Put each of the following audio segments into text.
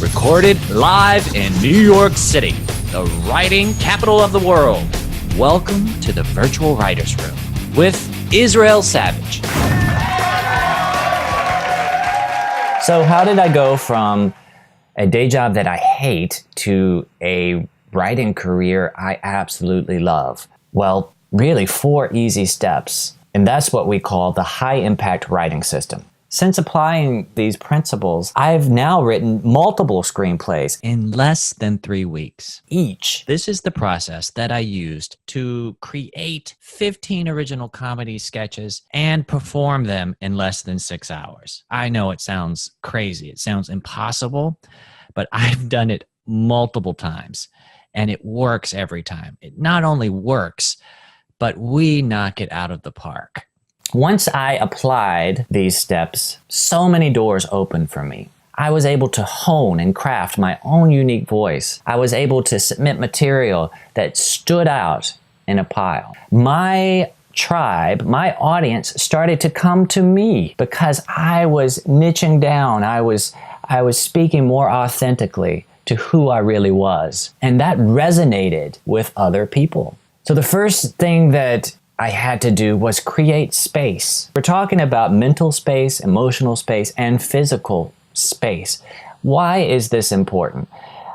Recorded live in New York City, the writing capital of the world. Welcome to the Virtual Writers Room with Israel Savage. So how did I go from a day job that I hate to a writing career I absolutely love? Well, really 4 easy steps, and that's what we call the high-impact writing system. Since applying these principles, I've now written multiple screenplays in less than 3 weeks each. This is the process that I used to create 15 original comedy sketches and perform them in less than 6 hours. I know it sounds crazy. It sounds impossible, but I've done it multiple times, and it works every time. It not only works, but we knock it out of the park. Once I applied these steps, so many doors opened for me. I was able to hone and craft my own unique voice. I was able to submit material that stood out in a pile. My tribe, my audience started to come to me because I was niching down. I was speaking more authentically to who I really was. And that resonated with other people. So the first thing that I had to do was create space. We're talking about mental space, emotional space, and physical space. Why is this important?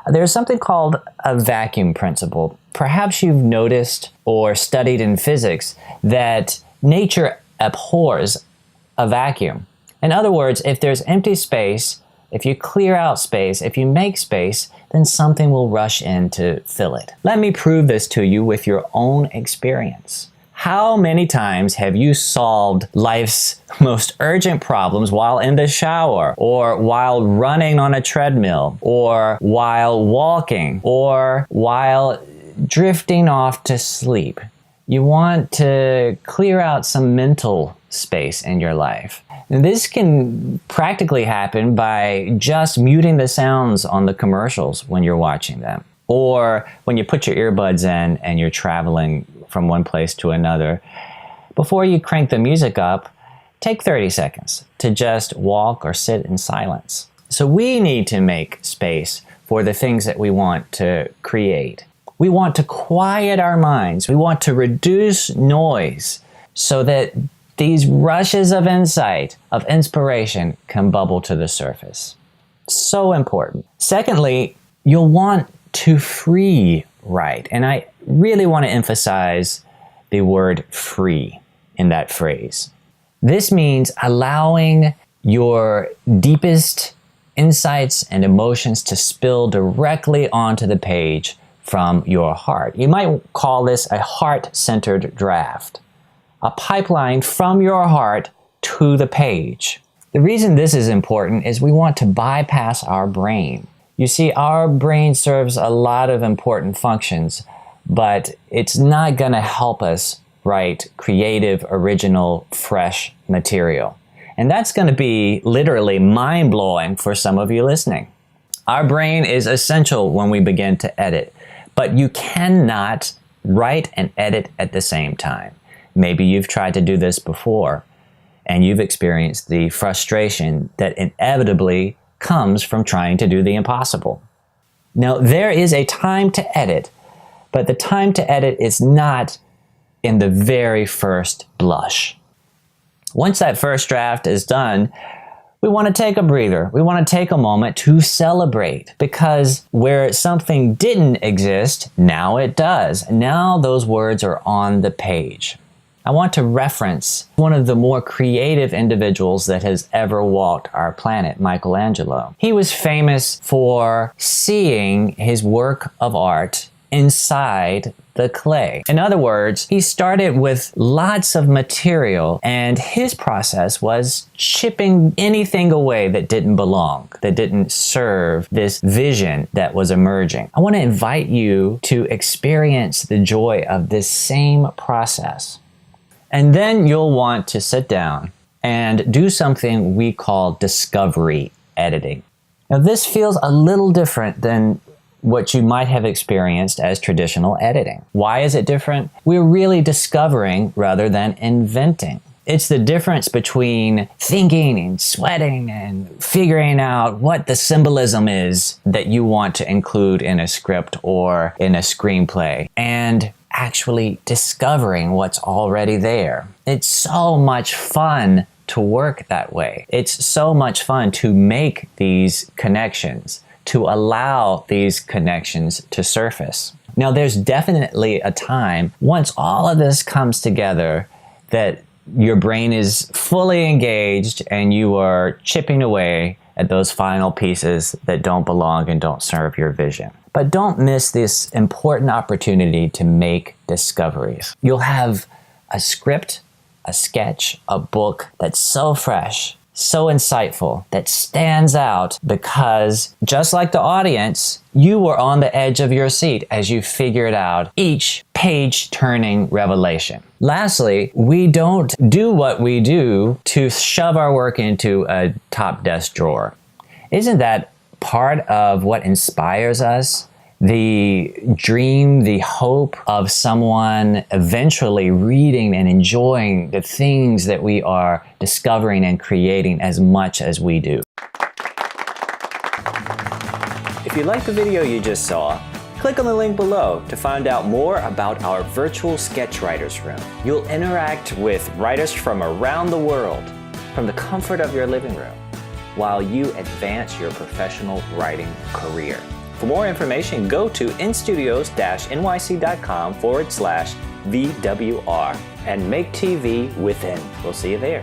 There's something called a vacuum principle. Perhaps you've noticed or studied in physics that nature abhors a vacuum. In other words, if there's empty space, if you clear out space, if you make space, then something will rush in to fill it. Let me prove this to you with your own experience. How many times have you solved life's most urgent problems while in the shower, or while running on a treadmill, or while walking, or while drifting off to sleep? You want to clear out some mental space in your life. And this can practically happen by just muting the sounds on the commercials when you're watching them, or when you put your earbuds in and you're traveling from one place to another. Before you crank the music up, take 30 seconds to just walk or sit in silence. So we need to make space for the things that we want to create. We want to quiet our minds. We want to reduce noise so that these rushes of insight, of inspiration, can bubble to the surface. So important. Secondly, you'll want to free write. And I really want to emphasize the word free in that phrase. This means allowing your deepest insights and emotions to spill directly onto the page from your heart. You might call this a heart-centered draft, a pipeline from your heart to the page. The reason this is important is we want to bypass our brain. You see, our brain serves a lot of important functions, but it's not going to help us write creative, original, fresh material. And that's going to be literally mind-blowing for some of you listening. Our brain is essential when we begin to edit, but you cannot write and edit at the same time. Maybe you've tried to do this before, and you've experienced the frustration that inevitably comes from trying to do the impossible. Now, there is a time to edit, but the time to edit is not in the very first blush. Once that first draft is done, we want to take a breather. We want to take a moment to celebrate, because where something didn't exist, now it does. Now those words are on the page. I want to reference one of the more creative individuals that has ever walked our planet, Michelangelo. He was famous for seeing his work of art inside the clay. In other words, he started with lots of material, and his process was chipping anything away that didn't belong, that didn't serve this vision that was emerging. I want to invite you to experience the joy of this same process. And then you'll want to sit down and do something we call discovery editing. Now, this feels a little different than what you might have experienced as traditional editing. Why is it different? We're really discovering rather than inventing. It's the difference between thinking and sweating and figuring out what the symbolism is that you want to include in a script or in a screenplay, and actually discovering what's already there. It's so much fun to work that way. It's so much fun to make these connections, to allow these connections to surface. Now, there's definitely a time, once all of this comes together, that your brain is fully engaged and you are chipping away at those final pieces that don't belong and don't serve your vision. But don't miss this important opportunity to make discoveries. You'll have a script, a sketch, a book that's so fresh, so insightful, that stands out because, just like the audience, you were on the edge of your seat as you figured out each page-turning revelation. Lastly, we don't do what we do to shove our work into a top desk drawer. Isn't that part of what inspires us? The dream, the hope of someone eventually reading and enjoying the things that we are discovering and creating as much as we do. If you like the video you just saw, click on the link below to find out more about our virtual sketch writers room. You'll interact with writers from around the world, from the comfort of your living room, while you advance your professional writing career. For more information, go to instudios-nyc.com/VWR and MakeTVwithIN. We'll see you there.